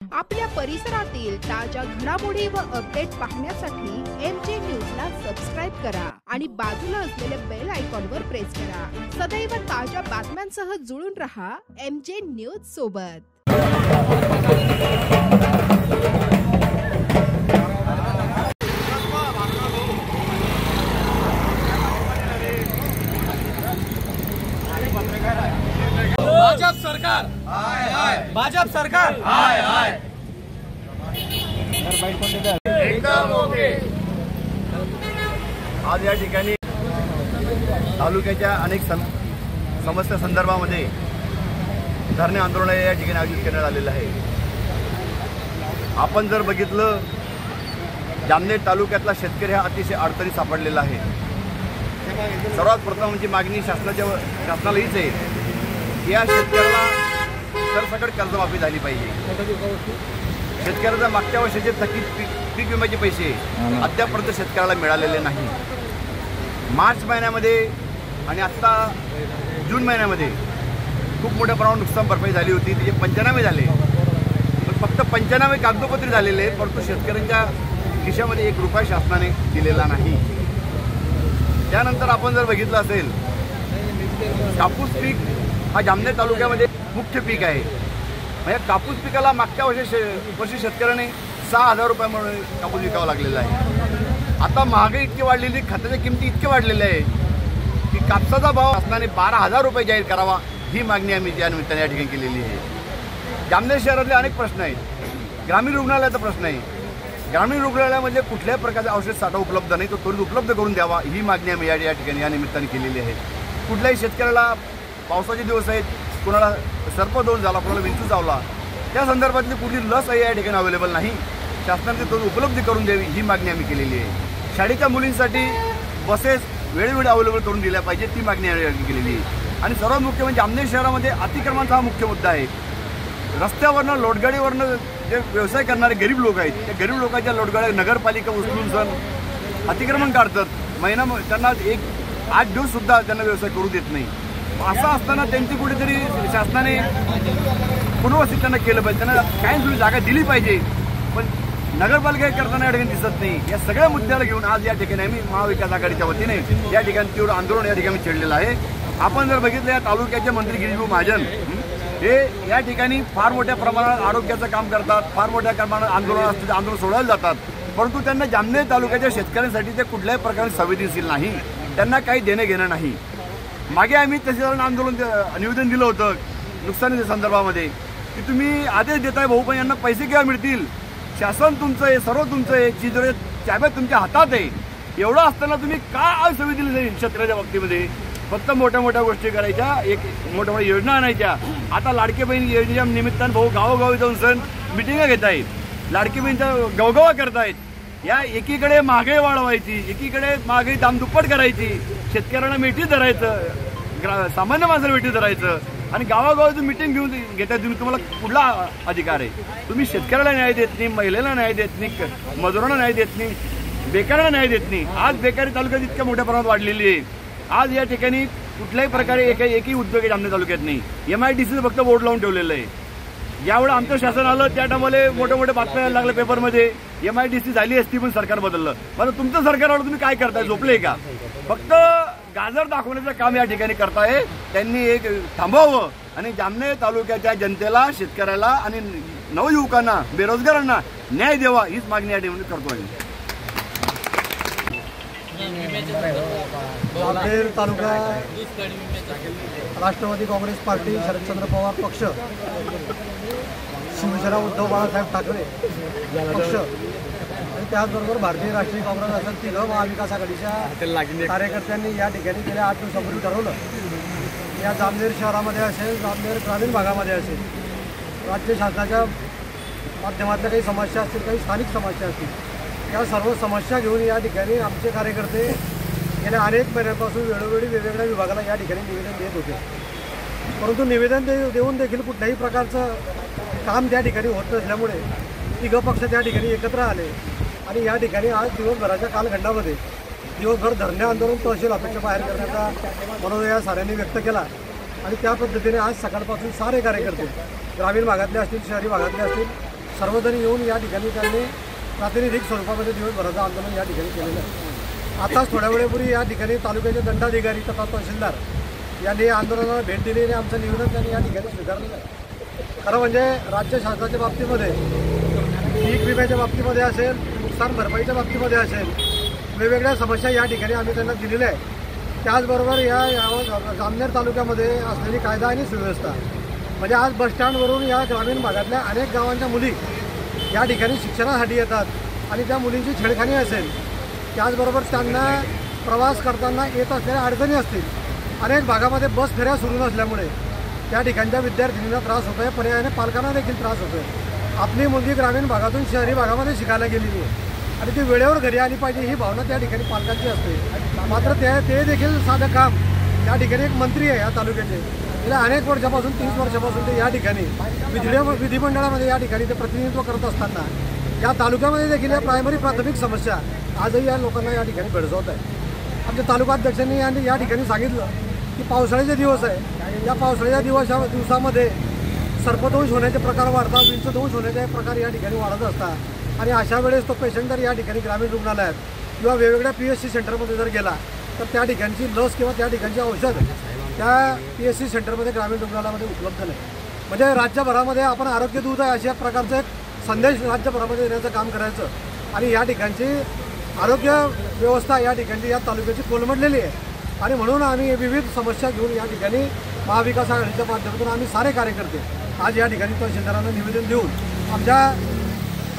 आपल्या परिसरातील ताज्या घडामोडी व अपडेट पाहण्यासाठी MJ न्यूजला सबस्क्राइब करा आणि बाजूला असलेल्या बेल आयकॉनवर प्रेस करा। सदैव ताज्या बातम्यांसह जुळून रहा MJ न्यूज सोबत। भाजप सरकार हाय हाय, भाजप सरकार हाय हाय, एकदम ओके। आज या ठिकाणी तालुक्याच्या अनेक समस्या संदर्भामध्ये धरणे आंदोलन या ठिकाणी आयोजित करण्यात आलेलं आहे। आपण जर बघितलं, जामनेर तालुक्यातला शेतकरी हा अतिशय अडचणीत सापडलेला आहे। सर्वात प्रथम म्हणजे मागणी शासनाला हीच आहे, या शेतकऱ्याला सरसकट कर्जमाफी झाली पाहिजे। शेतकऱ्याचा मागच्या वर्षाचे थकीत पीक विम्याचे पैसे अद्यापर्यंत शेतकऱ्याला मिळालेले नाही। मार्च महिन्यामध्ये आणि आत्ता जून महिन्यामध्ये खूप मोठ्या प्रमाणात नुकसान भरपाई झाली होती, त्याचे पंचनामे झाले, पण फक्त पंचनामे कागदोपत्री झालेले, परंतु शेतकऱ्यांच्या खिशामध्ये 1 रुपया शासनाने दिलेला नाही। त्यानंतर आपण जर बघितलं असेल, कापूस पीक हा जामनेर तालुक्यामध्ये मुख्य पीक आहे। म्हणजे कापूस पिकाला मागच्या वर्षी शेतकऱ्याने 6,000 रुपयामुळे कापूस विकावा लागलेला आहे। आता महागाई इतकी वाढलेली, खताच्या किमती इतके वाढलेल्या आहे की कापसाचा भाव शासनाने 12,000 रुपये जाहीर करावा, ही मागणी आम्ही या निमित्ताने या ठिकाणी केलेली आहे। जामनेर शहरातले अनेक प्रश्न आहेत। ग्रामीण रुग्णालयाचा प्रश्न आहे, ग्रामीण रुग्णालयामध्ये कुठल्याही प्रकारचा औषध साठा उपलब्ध नाही, तो त्वरित उपलब्ध करून द्यावा, ही मागणी आम्ही या ठिकाणी या निमित्ताने केलेली आहे। कुठल्याही शेतकऱ्याला पावसाचे दिवस आहेत, कोणाला सर्पदोष झाला, कोणाला विंचू चावला, त्या संदर्भातली कुठली लस आहे या ठिकाणी अवेलेबल नाही, शासनाने तो उपलब्ध करून द्यावी, ही मागणी आम्ही केलेली आहे। शाळेच्या मुलींसाठी बसेस वेळोवेळी अवेलेबल करून दिल्या पाहिजे, ती मागणी आम्ही केलेली आहे। आणि सर्वात मुख्य म्हणजे जामनेर शहरामध्ये अतिक्रमणाचा हा मुख्य मुद्दा आहे। रस्त्यावरनं लोटगाडीवरनं जे व्यवसाय करणारे गरीब लोक आहेत, त्या गरीब लोकांच्या लोटगाड्या नगरपालिका उचलून सण अतिक्रमण काढतात, त्यांना 8 दिवससुद्धा त्यांना व्यवसाय करू देत नाही। असं असताना त्यांची कुठेतरी शासनाने पुनर्वसित त्यांना केलं पाहिजे, त्यांना कायमस्वरूपी जागा दिली पाहिजे, पण नगरपालिका करताना या ठिकाणी दिसत नाही। या सगळ्या मुद्द्याला घेऊन आज या ठिकाणी आम्ही महाविकास आघाडीच्या वतीने या ठिकाणी तीव्र आंदोलन या ठिकाणी छेडलेलं आहे। आपण जर बघितलं, या तालुक्याचे मंत्री गिरीश महाजन हे या ठिकाणी फार मोठ्या प्रमाणात आरोग्याचं काम करतात, फार मोठ्या प्रमाणात आंदोलन सोडवलं जातात, परंतु त्यांना जामनेर तालुक्याच्या शेतकऱ्यांसाठी ते कुठल्याही प्रकारे संवेदनशील नाही, त्यांना काही देणं घेणं नाही। मागे आम्ही तहसीलदार आंदोलन निवेदन दिलं होतं नुकसानीच्या संदर्भामध्ये की तुम्ही आदेश देताय भाऊ, पण यांना पैसे केव्हा मिळतील? शासन तुमचं आहे, सर्व तुमचं आहे, चिजोरे चाब्या तुमच्या हातात आहे, एवढं असताना तुम्ही का असंवेदनशील दिली शेतकऱ्याच्या बाबतीमध्ये? फक्त मोठ्या मोठ्या गोष्टी करायच्या, एक मोठ्या मोठ्या योजना आणायच्या। आता लाडकी बहीण योजनेच्या निमित्तानं भाऊ गावोगावी जाऊन सण मिटिंगा घेत आहेत, लाडकी बहीणचा गवगवा करतायत। या एकीकडे महागाई वाढवायची, एकीकडे महागाई दामदुप्पट करायची, शेतकऱ्यांना मिठी धरायचं, सामान्य माणसाला मिठी धरायचं, आणि गावागावाची मिटिंग घेऊन घेता तुम्हाला कुठला अधिकार आहे? तुम्ही शेतकऱ्याला न्याय देत नाही, महिलेला न्याय देत नाही, मजुरांना न्याय देत नाही, बेकारांना न्याय देत नाही। आज बेकारी तालुक्यात इतक्या मोठ्या प्रमाणात वाढलेली आहे। आज या ठिकाणी कुठल्याही प्रकारे एकही उद्योग जामनेर तालुक्यात नाही। MIDC फक्त बोर्ड लावून ठेवलेलं आहे। यावेळी आमचं शासन आलं त्या टायमाला मोठ्या मोठ्या बातम्या यायला लागल्या पेपरमध्ये, MIDC झाली असती पण सरकार बदललं। मला तुमचं सरकार आलं, तुम्ही काय करताय? झोपले का? फक्त गाजर दाखवण्याचं काम या ठिकाणी करताय। त्यांनी एक थांबवावं आणि जामनेर तालुक्याच्या जनतेला, शेतकऱ्याला आणि नवयुवकांना, बेरोजगारांना न्याय द्यावा, हीच मागणी या ठिकाणी करतोय। जामनेर तालुका राष्ट्रवादी काँग्रेस पार्टी, शरदचंद्र पवार पक्ष, शिवसेना उद्धव बाळासाहेब ठाकरे पक्ष आणि त्याचबरोबर भारतीय राष्ट्रीय काँग्रेस असेल, 3 महाविकास आघाडीच्या कार्यकर्त्यांनी या ठिकाणी गेल्या 8 दिवसापूर्वी ठरवलं, या जामनेर शहरामध्ये असेल, जामनेर ग्रामीण भागामध्ये असेल, राज्य शासनाच्या माध्यमातल्या काही समस्या असतील, काही स्थानिक समस्या असतील, या सर्व समस्या घेऊन या ठिकाणी आमचे कार्यकर्ते गेल्या अनेक महिन्यांपासून वेळोवेळी वेगवेगळ्या विभागाला या ठिकाणी निवेदन देत होते, परंतु निवेदन देऊन देखील कुठल्याही प्रकारचं काम त्या ठिकाणी होत नसल्यामुळे 3 पक्ष त्या ठिकाणी एकत्र आले आणि या ठिकाणी आज दिवसभराच्या कालखंडामध्ये दिवसभर धरणे आंदोलन तहसील ऑफिसच्या बाहेर करण्याचा मनोदय या साऱ्यांनी व्यक्त केला आणि त्या पद्धतीने आज सकाळपासून सारे कार्यकर्ते ग्रामीण भागातले असतील, शहरी भागातले असतील, सर्वजण येऊन या ठिकाणी त्यांनी प्रातिनिधिक स्वरूपामध्ये दिवसभराचं आंदोलन या ठिकाणी केलेलं आहे। आताच थोड्या वेळेपूर्वी या ठिकाणी तालुक्याचे दंडाधिकारी तथा तहसीलदार यांनी आंदोलनाला भेट दिली आणि आमचं निवेदन त्यांनी या ठिकाणी स्वीकारलेलं आहे। खरं म्हणजे राज्य शासनाच्या बाबतीमध्ये, पीक विम्याच्या बाबतीमध्ये असेल, नुकसान भरपाईच्या बाबतीमध्ये असेल, वेगवेगळ्या समस्या या ठिकाणी आम्ही त्यांना दिलेल्या आहेत। त्याचबरोबर या जामनेर तालुक्यामध्ये असलेली कायदा आणि सुव्यवस्था, म्हणजे आज बसस्टँडवरून या ग्रामीण भागातल्या अनेक गावांच्या मुली या ठिकाणी शिक्षणासाठी येतात आणि त्या मुलींची छेडखानी असेल, त्याचबरोबर त्यांना प्रवास करताना येत असलेल्या अडचणी असतील, अनेक भागामध्ये बस फेऱ्या सुरू नसल्यामुळे त्या ठिकाणच्या विद्यार्थिनींना त्रास होतो आहे, पर्यायाने पालकांना देखील त्रास होतो आहे। आपली मुलगी ग्रामीण भागातून शहरी भागामध्ये शिकायला गेलेली आहे आणि ती वेळेवर घरी आली पाहिजे ही भावना त्या ठिकाणी पालकांची असते। मात्र ते देखील साधं काम या ठिकाणी एक मंत्री आहे या तालुक्याचे, गेल्या अनेक वर्षापासून 30 वर्षापासून ते या ठिकाणी विधिमंडळामध्ये या ठिकाणी ते प्रतिनिधित्व करत असताना या तालुक्यामध्ये देखील या प्राथमिक समस्या आजही या लोकांना या ठिकाणी भेडसावत आहे। आमच्या तालुकाध्यक्षांनी या ठिकाणी सांगितलं की पावसाळ्याचे दिवस आहे, या पावसाळ्याच्या दिवसामध्ये सर्पदंश होण्याचे प्रकार वाढतात, विंचदंश होण्याचे प्रकार या ठिकाणी वाढत असतात आणि अशा वेळेस तो पेशंट जर या ठिकाणी ग्रामीण रुग्णालयात किंवा वेगवेगळ्या PSC सेंटरमध्ये जर गेला तर त्या ठिकाणची लस किंवा त्या ठिकाणची औषध त्या PSC सेंटरमध्ये ग्रामीण रुग्णालयामध्ये उपलब्ध नाही। म्हणजे राज्यभरामध्ये आपण आरोग्य दूत आहे अशा प्रकारचा एक संदेश राज्यभरामध्ये देण्याचं काम करायचं आणि या ठिकाणची आरोग्य व्यवस्था या ठिकाणची या तालुक्याची कोलमडलेली आहे आणि म्हणून आम्ही विविध समस्या घेऊन या ठिकाणी महाविकास आघाडीच्या माध्यमातून आम्ही सारे कार्यकर्ते आज या ठिकाणी तहसीलदारांना निवेदन देऊन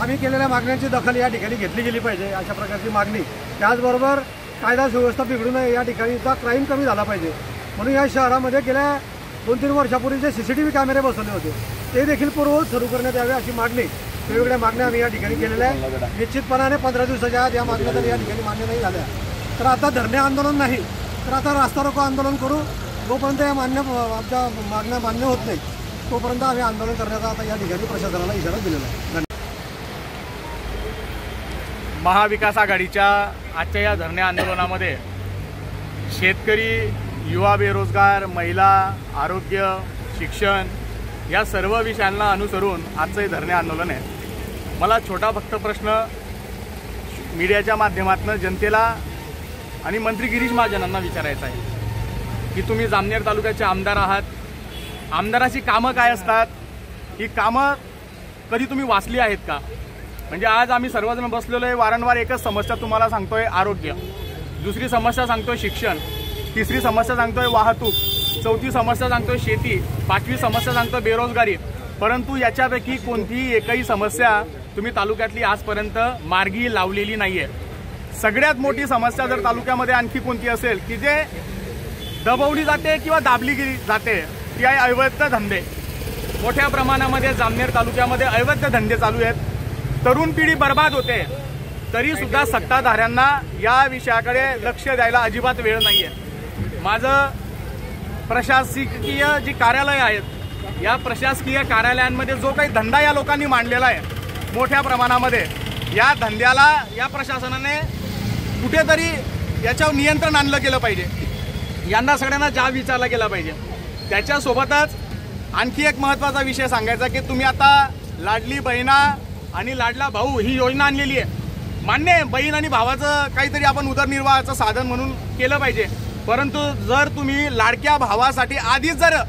आम्ही केलेल्या मागण्यांची दखल या ठिकाणी घेतली गेली पाहिजे अशा प्रकारची मागणी। त्याचबरोबर कायदा सुव्यवस्था बिघडू नये, या ठिकाणीचा क्राईम कमी झाला पाहिजे म्हणून या शहरामध्ये गेल्या 2-3 वर्षापूर्वी जे CCTV कॅमेरे बसवले होते ते देखील पूर्ववत सुरू करण्यात यावे अशी मागणी, वेगवेगळ्या मागण्या आम्ही या ठिकाणी केलेल्या आहे। निश्चितपणाने 15 दिवसाच्या आत या मागण्या तर या ठिकाणी मान्य नाही झाल्या तर आता धरणे आंदोलन नाही तर आता रास्ता रोको आंदोलन करू। जोपर्यंत या आमच्या मागण्या मान्य होत नाही तोपर्यंत आम्ही आंदोलन करण्याचा आता या ठिकाणी प्रशासनाला इशारा दिलेला आहे। महाविकास आघाडीच्या आजच्या या धरणे आंदोलनामध्ये शेतकरी, युवा बेरोजगार, महिला, आरोग्य, शिक्षण या सर्व विषयांना अनुसरून आजचं हे धरणे आंदोलन आहे। मला छोटा फक्त प्रश्न मीडियाच्या माध्यमातून जनतेला आणि मंत्री गिरीश महाजनांना विचारायचा आहे की तुम्ही जामनेर तालुक्याचे आमदार आहात, आमदाराची कामं काय असतात, ही कामं कधी तुम्ही वाचली आहेत का? म्हणजे आज आम्ही सर्वजण बसलेलो आहे, वारंवार एकच समस्या तुम्हाला सांगतोय आरोग्य, दुसरी समस्या सांगतोय शिक्षण, तिसरी समस्या सांगतोय वाहतूक, चौथी समस्या सांगतोय शेती, पाचवी समस्या सांगतोय बेरोजगारी, परंतु याच्यापैकी कोणतीही एकही समस्या तुम्ही तालुक्यातली आजपर्यंत मार्गी लावलेली नाहीये। सगळ्यात मोठी समस्या जर तालुक्यामध्ये आणखी कोणती असेल की जे दबवली जाते किंवा दाबली जाते ती आहे अवैध धंदे। मोठ्या प्रमाणामध्ये जामनेर तालुक्यामध्ये अवैध धंदे चालू आहेत, तरुण पिढी बर्बाद होते, तरी सुद्धा सत्ताधाऱ्यांना या विषयाकडे लक्ष द्यायला अजिबात वेळ नाहीये। माझं प्रशासकीय जी कार्यालय आहेत या प्रशासकीय कार्यालयांमध्ये जो काही धंदा या लोकांनी मांडलेला आहे मोठ्या प्रमाणामध्ये, या धंद्याला या प्रशासनाने कुठेतरी याच्यावर नियंत्रण आणलं गेलं पाहिजे, यांना सगळ्यांना जाब विचारला गेला पाहिजे। त्याच्यासोबतच आणखी एक महत्त्वाचा विषय सांगायचा की तुम्ही आता लाडली बहिणा आणि लाडला भाऊ ही योजना आणलेली आहे, मान्य आहे, बहीण आणि भावाचं काहीतरी आपण उदरनिर्वाहाचं साधन म्हणून केलं पाहिजे, परंतु जर तुम्ही लाडक्या भावासाठी आधीच जर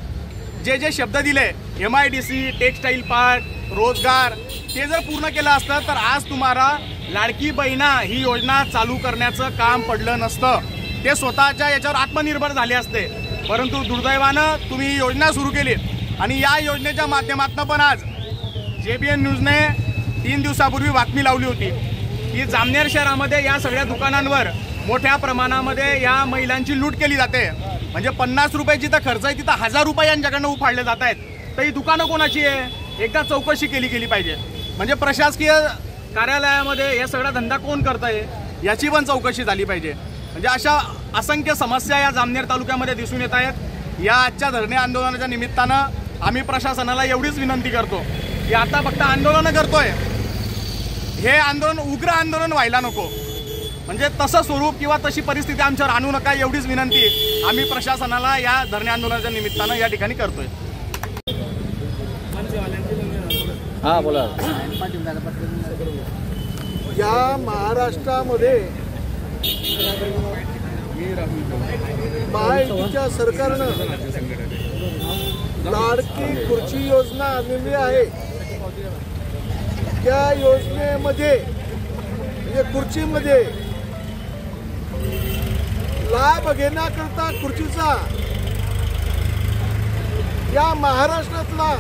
जे शब्द दिले MIDC, टेक्सटाईल पार्क, रोजगार ते जर पूर्ण केलं असतं तर आज तुम्हाला लाडकी बहिणा ही योजना चालू करण्याचं काम पडलं नसतं, ते स्वतःच्या याच्यावर आत्मनिर्भर झाले असते। परंतु दुर्दैवानं तुम्ही ही योजना सुरू केली आणि या योजनेच्या माध्यमातून पण आज JBN न्यूजने 3 दिवसापूर्वी बातमी लावली होती की जामनेर शहरामध्ये या सगळ्या दुकानांवर मोठ्या प्रमाणामध्ये या महिलांची लूट केली जाते। म्हणजे 50 रुपयाची तर खर्च आहे तिथं 1000 रुपये यांच्याकडनं उफाडले जात आहेत, तर ही दुकानं कोणाची आहे एकदा चौकशी केली गेली पाहिजे। म्हणजे प्रशासकीय कार्यालयामध्ये हे सगळा धंदा कोण करतंय याची पण चौकशी झाली पाहिजे। म्हणजे अशा असंख्य समस्या या जामनेर तालुक्यामध्ये दिसून येत आहेत। या आजच्या धरणे आंदोलनाच्या निमित्तानं आम्ही प्रशासनाला एवढीच विनंती करतो की आता फक्त आंदोलनं करतोय, हे आंदोलन उग्र आंदोलन व्हायला नको, म्हणजे तसं स्वरूप किंवा तशी परिस्थिती आमच्यावर आणू नका एवढीच विनंती आम्ही प्रशासनाला या धरणे आंदोलनाच्या निमित्तानं या ठिकाणी करतोय। हां बोला. या महाराष्ट्रामध्ये महायुतीच्या सरकारनं लाडकी खुर्ची योजना आणलेली आहे. त्या योजनेमध्ये म्हणजे खुर्चीमध्ये लाभ घेण्याकरता खुर्चीचा या महाराष्ट्रातला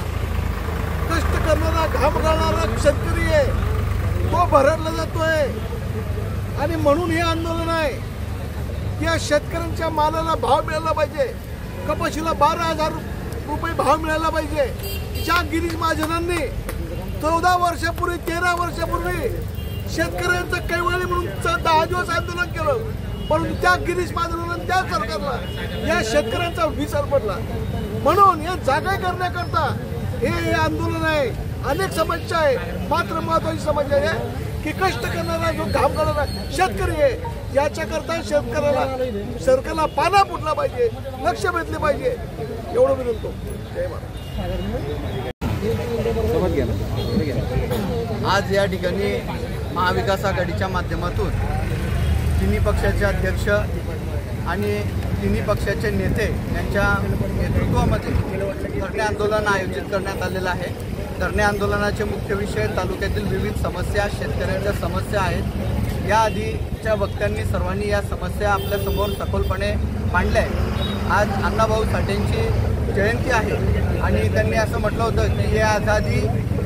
कष्ट करणारा घाम गाळणारा शेतकरी आहे तो भरडला जातोय. आणि म्हणून हे आंदोलन आहे की या शेतकऱ्यांच्या मालाला भाव मिळाला पाहिजे. कपाशीला 12,000 रुपये भाव मिळाला पाहिजे. ज्या गिरीश महाजनांनी 14 वर्षापूर्वी 13 वर्षापूर्वी शेतकऱ्यांचं कैवारी म्हणून 10 दिवस आंदोलन केलं, परंतु त्या गिरीश महाजनांना त्या सरकारला या शेतकऱ्यांचा विसर पडला. म्हणून हे जागा करण्याकरता हे आंदोलन आहे. अनेक समस्या आहे, मात्र महत्वाची समस्या आहे की कष्ट करणारा जो घाम करणारा शेतकरी आहे याच्याकरता शेतकऱ्याला सरकारला पाना फुटला पाहिजे, लक्ष भेटले पाहिजे एवढं विनंतो. जय महाराष्ट्र. आज या ठिकाणी महाविकास आघाडीच्या माध्यमातून तिन्ही पक्षाचे अध्यक्ष आणि तिन्ही पक्षाचे नेते यांच्या नेतृत्वामध्ये धरणे आंदोलन आयोजित करण्यात आलेलं आहे. धरणे आंदोलनाचे मुख्य विषय तालुक्यातील विविध समस्या, शेतकऱ्यांच्या समस्या आहेत. याआधीच्या वक्त्यांनी सर्वांनी या समस्या आपल्यासमोर सखोलपणे मांडल्या आहेत. आज अण्णाभाऊ साठेंची जयंती आहे आणि त्यांनी असं म्हटलं होतं की ये आझादी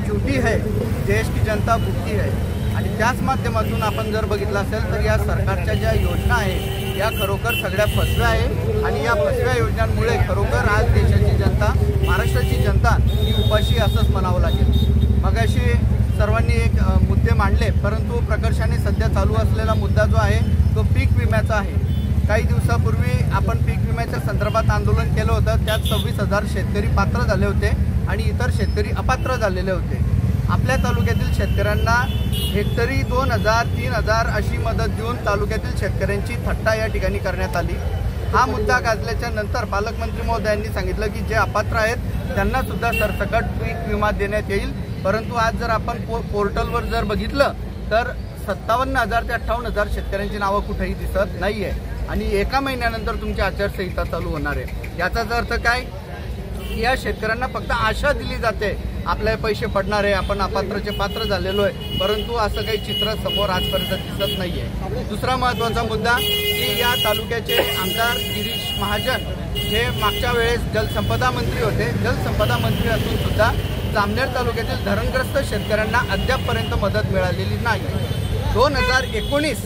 झूठी है, देश की जनता भुकती है. आणि त्याच माध्यमातून आपण जर बघितलं असेल तर या सरकारच्या ज्या योजना आहेत या खरोखर सगळ्या फसव्या आहे आणि या फसव्या योजनांमुळे खरोखर आज देशाची जनता, महाराष्ट्राची जनता ही उपाशी असंच म्हणावं लागेल. मगाशी सर्वांनी एक मुद्दे मांडले, परंतु प्रकर्षाने सध्या चालू असलेला मुद्दा जो आहे तो पीक विम्याचा आहे. काही दिवसापूर्वी आपण पीक विम्याच्या संदर्भात आंदोलन केलं होतं. त्यात 26,000 शेतकरी पात्र झाले होते आणि इतर शेतकरी अपात्र झालेले होते. आपल्या तालुक्यातील शेतकऱ्यांना हेक्टरी 2,000, 3,000 अशी मदत देऊन तालुक्यातील शेतकऱ्यांची थट्टा या ठिकाणी करण्यात आली. हा मुद्दा गाजल्याच्या नंतर पालकमंत्री महोदयांनी सांगितलं की जे अपात्र आहेत त्यांना सुद्धा सरसकट पीक विमा देण्यात येईल. परंतु आज जर आपण पोर्टलवर जर बघितलं तर 57,000 ते 58,000 शेतकऱ्यांची नावं कुठेही दिसत नाही आहे आणि एका महिन्यानंतर तुमची आचारसंहिता चालू होणार आहे. याचाच अर्थ काय की या शेतकऱ्यांना फक्त आशा दिली जाते आपले पैसे पडणार आहे, आपण अपात्रचे पात्र झालेलो आहे, परंतु असं काही चित्र समोर आजपर्यंत दिसत नाही आहे. दुसरा महत्त्वाचा मुद्दा की या तालुक्याचे आमदार गिरीश महाजन हे मागच्या वेळेस जलसंपदा मंत्री होते. जलसंपदा मंत्री असून सुद्धा जामनेर तालुक्यातील धरणग्रस्त शेतकऱ्यांना अद्यापपर्यंत मदत मिळालेली नाही. 2019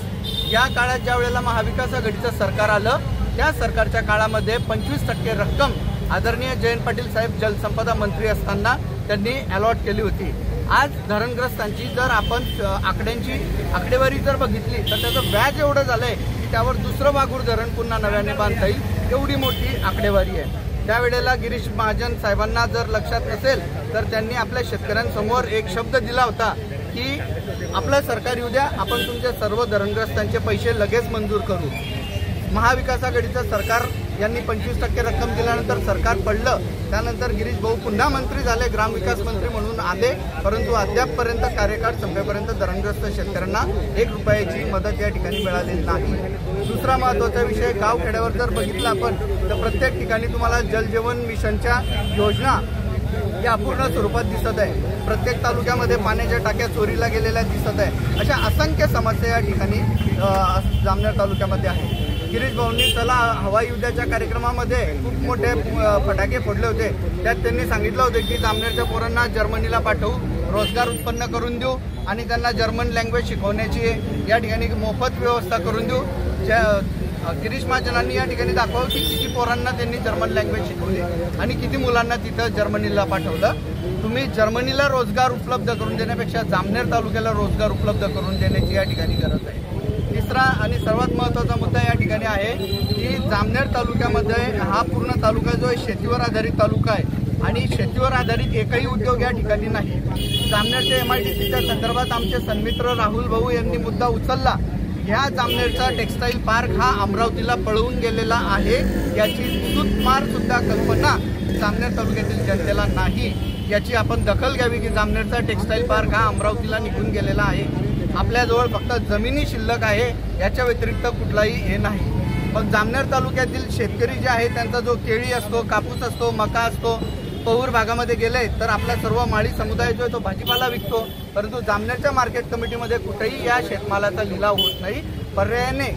या काळात ज्या वेळेला महाविकास आघाडीचं सरकार आलं त्या सरकारच्या काळामध्ये 25% रक्कम आदरणीय जयंत पाटील साहेब जलसंपदा मंत्री असताना त्यांनी अलॉट केली होती. आज धरणग्रस्तांची जर आपण आकडेवारी जर बघितली तर त्याचं व्याज एवढं झालंय की त्यावर दुसरं वाघूर धरण पुन्हा नव्याने बांधता येईल एवढी मोठी आकडेवारी आहे. त्यावेळेला गिरीश महाजन साहेबांना जर लक्षात नसेल तर त्यांनी आपल्या शेतकऱ्यांसमोर एक शब्द दिला होता की आपलं सरकार येऊ द्या, आपण तुमच्या सर्व धरणग्रस्तांचे पैसे लगेच मंजूर करू. महाविकास आघाडीचं सरकार यांनी 25% रक्कम दिल्यानंतर सरकार पडलं. त्यानंतर गिरीश भाऊ पुन्हा मंत्री झाले, ग्रामविकास मंत्री म्हणून आले, परंतु अद्यापपर्यंत कार्यकाळ संपेपर्यंत धरणग्रस्त शेतकऱ्यांना 1 रुपयाची मदत या ठिकाणी मिळालेली नाही. दुसरा महत्त्वाचा विषय, गावखेड्यावर जर बघितलं आपण तर प्रत्येक ठिकाणी तुम्हाला जलजीवन मिशनच्या योजना या अपूर्ण स्वरूपात दिसत आहे. प्रत्येक तालुक्यामध्ये पाण्याच्या टाक्या चोरीला गेलेल्या दिसत आहे. अशा असंख्य समस्या या ठिकाणी जामनेर तालुक्यामध्ये आहे. गिरीश भाऊंनी चला हवाई युद्धाच्या कार्यक्रमामध्ये खूप मोठे फटाके फोडले होते. त्यात त्यांनी सांगितलं होतं की जामनेरच्या पोरांना जर्मनीला पाठवू, रोजगार उत्पन्न करून देऊ आणि त्यांना जर्मन लँग्वेज शिकवण्याची या ठिकाणी मोफत व्यवस्था करून देऊ. गिरीश महाजनांनी या ठिकाणी दाखवलं की किती पोरांना त्यांनी जर्मन लँग्वेज शिकवली आणि किती मुलांना तिथं जर्मनीला पाठवलं. तुम्ही जर्मनीला रोजगार उपलब्ध करून देण्यापेक्षा जामनेर तालुक्याला रोजगार उपलब्ध करून देण्याची या ठिकाणी गरज आहे. तिसरा आणि सर्वात महत्त्वाचा मुद्दा या ठिकाणी आहे की जामनेर तालुक्यामध्ये हा पूर्ण तालुका जो आहे शेतीवर आधारित तालुका आहे आणि शेतीवर आधारित एकही उद्योग या ठिकाणी नाही. जामनेरच्या MIDCच्या संदर्भात आमचे सन्मित्र राहुल भाऊ यांनी मुद्दा उचलला. ह्या जामनेरचा टेक्स्टाईल पार्क हा अमरावतीला पळवून गेलेला आहे याची सुद्धा कल्पना जामनेर तालुक्यातील जनतेला नाही. याची आपण दखल घ्यावी की जामनेरचा टेक्सटाईल पार्क हा अमरावतीला निघून गेलेला आहे. आपल्याजवळ फक्त जमिनी शिल्लक आहे, याच्या व्यतिरिक्त कुठलाही हे नाही. मग जामनेर तालुक्यातील शेतकरी जे आहे त्यांचा जो केळी असतो, कापूस असतो, मका असतो, पौर भागामध्ये गेले तर आपला सर्व माळी समुदाय जो आहे तो भाजीपाला विकतो, परंतु जामनेरच्या मार्केट कमिटीमध्ये कुठेही या शेतमालाचा लिलाव होत नाही. पर्यायाने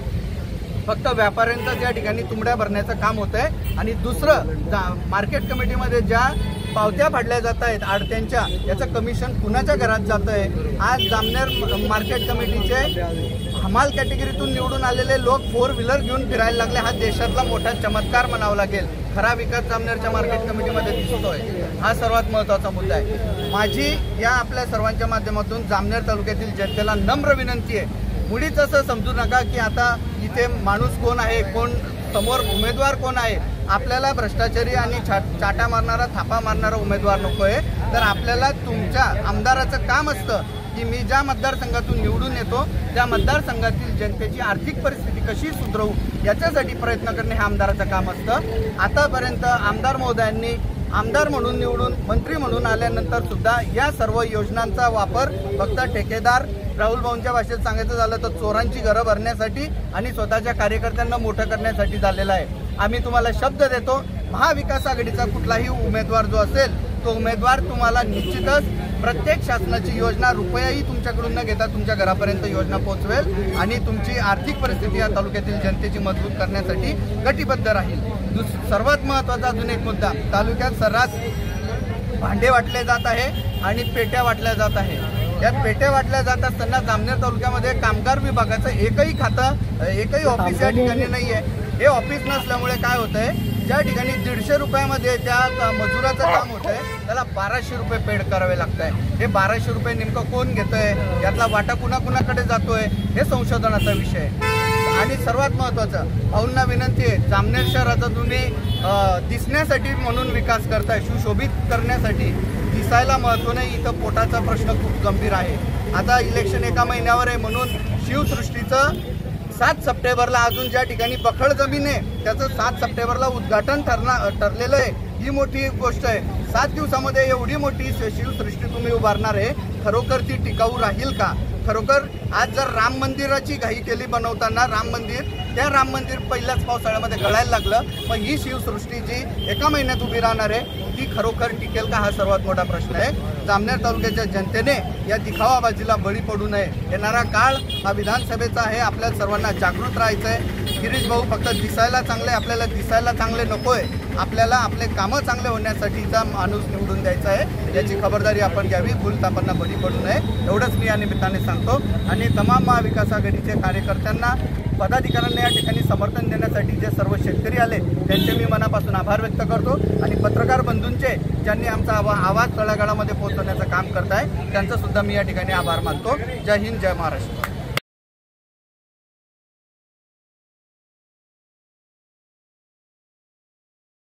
फक्त व्यापाऱ्यांचं त्या ठिकाणी तुंबड्या भरण्याचं काम होत आहे. आणि दुसरं, मार्केट कमिटीमध्ये ज्या पावत्या फाडल्या जात आहेत आडत्यांच्या, याचं कमिशन कुणाच्या घरात जात आहे. आज जामनेर मार्केट कमिटीचे हमाल कॅटेगरीतून निवडून आलेले लोक 4 व्हीलर घेऊन फिरायला लागले. हा देशातला मोठा चमत्कार म्हणावा लागेल. खरा विकास जामनेरच्या मार्केट कमिटीमध्ये दिसतोय. हा सर्वात महत्त्वाचा मुद्दा आहे. माझी या आपल्या सर्वांच्या माध्यमातून जामनेर तालुक्यातील जनतेला नम्र विनंती आहे, मुळीच असं समजू नका की आता इथे माणूस कोण आहे, कोण समोर उमेदवार कोण आहे. आपल्याला भ्रष्टाचारी आणि चाटा मारणारा, थापा मारणारा उमेदवार नको आहे. तर आपल्याला तुमच्या आमदाराचं काम असतं की मी ज्या मतदारसंघातून निवडून येतो त्या मतदारसंघातील जनतेची आर्थिक परिस्थिती कशी सुधारू याच्यासाठी प्रयत्न करणे हे आमदाराचं काम असतं. आतापर्यंत आमदार महोदयांनी आमदार म्हणून निवडून मंत्री म्हणून आल्यानंतर सुद्धा या सर्व योजनांचा वापर फक्त ठेकेदार, राहुल भाऊंच्या भाषेत सांगायचं झालं तर चोरांची घरं भरण्यासाठी आणि स्वतःच्या कार्यकर्त्यांना मोठं करण्यासाठी झालेला आहे. आम्ही तुम्हाला शब्द देतो, महाविकास आघाडीचा कुठलाही उमेदवार जो असेल तो उमेदवार तुम्हाला निश्चितच प्रत्येक शासनाची योजना रुपयाही तुमच्याकडून न घेता तुमच्या घरापर्यंत योजना पोहोचवेल आणि तुमची आर्थिक परिस्थिती या तालुक्यातील जनतेची मजबूत करण्यासाठी कटिबद्ध राहील. सर्वात महत्त्वाचा अजून एक मुद्दा, तालुक्यात सर्रास भांडे वाटले जात आहे आणि पेट्या वाटल्या जात आहे. या पेट्या वाटल्या जात असताना जामनेर तालुक्यामध्ये कामगार विभागाचं एकही खातं, एकही ऑफिस या ठिकाणी नाही आहे. हे ऑफिस नसल्यामुळे काय होतंय, ज्या ठिकाणी 150 रुपयामध्ये त्या मजुराचं काम होत आहे त्याला 1200 रुपये पेड करावे लागत आहे. हे 1200 रुपये नेमकं कोण घेतंय, यातला वाटा कुणाकुणाकडे जातोय हे संशोधनाचा विषय आहे. आणि सर्वात महत्त्वाचं, भाऊंना विनंती आहे, जामनेर शहराचा तुम्ही दिसण्यासाठी म्हणून विकास करताय, सुशोभित करण्यासाठी, दिसायला महत्त्व नाही. इथं पोटाचा प्रश्न खूप गंभीर आहे. आता इलेक्शन एका महिन्यावर आहे म्हणून शिवसृष्टीचं 7 सप्टेंबरला अजून ज्या ठिकाणी बखळ जमीन आहे त्याचं 7 सप्टेंबरला उद्घाटन ठरलेलं आहे. ही मोठी गोष्ट आहे. 7 दिवसामध्ये एवढी मोठी शिवसृष्टी तुम्ही उभारणार आहे, खरोखर ती टिकाऊ राहील का? खरोखर आज जर राम मंदिराची घाई केली बनवताना, राम मंदिर पहिल्याच पावसाळ्यामध्ये गळायला लागलं, मग ही शिवसृष्टी जी एका महिन्यात उभी राहणार आहे ती खरोखर टिकेल का? हा सर्वात मोठा प्रश्न आहे. जामनेर तालुक्याच्या जनतेने या दिखावाबाजीला बळी पडू नये. येणारा काळ हा विधानसभेचा आहे, आपल्याला सर्वांना जागृत राहायचं आहे. गिरीश भाऊ फक्त दिसायला चांगले, आपल्याला दिसायला चांगले नकोय. आपल्याला आपले कामं चांगले होण्यासाठीचा माणूस निवडून द्यायचा आहे, याची खबरदारी आपण घ्यावी. भूलथापांना बळी पडू नये एवढंच मी या निमित्ताने सांगतो. आणि तमाम महाविकास आघाडीचे कार्यकर्त्यांना, पदाधिकाऱ्यांना या ठिकाणी समर्थन देण्यासाठी जे सर्व शेतकरी आले त्यांचे मी मनापासून आभार व्यक्त करतो. आणि पत्रकार बंधूंचे ज्यांनी आमचा आवाज तळागाळामध्ये पोहोचवण्याचं काम करत आहे त्यांचा सुद्धा मी या ठिकाणी आभार मानतो. जय हिंद, जय महाराष्ट्र.